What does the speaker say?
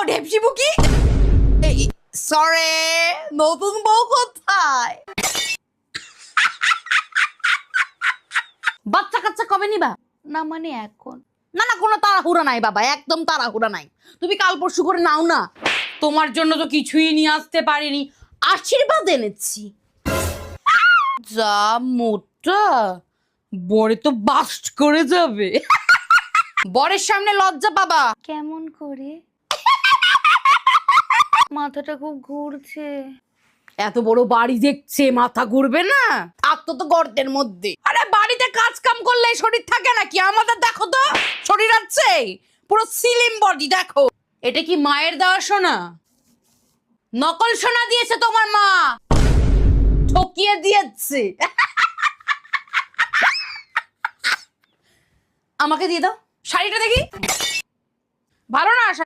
ঢেপসি বুকি। সরে, নতুন বউ কোথায়? বাচ্চা কাচ্চা কবে নিবা? না মানে এখন? না না, কোনো তাড়াহুড়া নাই বাবা, একদম তাড়াহুড়া নাই। তুমি কাল পরশু করে নাও না। তোমার জন্য তো কিছুই নিয়ে আসতে পারিনি, আশীর্বাদ এনেছি। যা মোটা, বরে তো বাস্ট করে যাবে। বরের সামনে লজ্জা পাবা। কেমন করে? মাথাটা খুব ঘুরছে। এত বড় বাড়ি দেখছে, মাথা ঘুরবে না? থাকতো তো গর্তের মধ্যে। আরে বাড়িতে কাজ কাম করলে শরীর থাকে নাকি? আমাদের দেখো তো, শরীর আছে, পুরো স্লিম বডি দেখো। এটা কি মায়ের দেওয়া সোনা? নকল সোনা দিয়েছে তোমার মা, ঠকিয়ে দিয়েছে। আমাকে দিয়ে দাও শাড়িটা দেখি, ভালো না?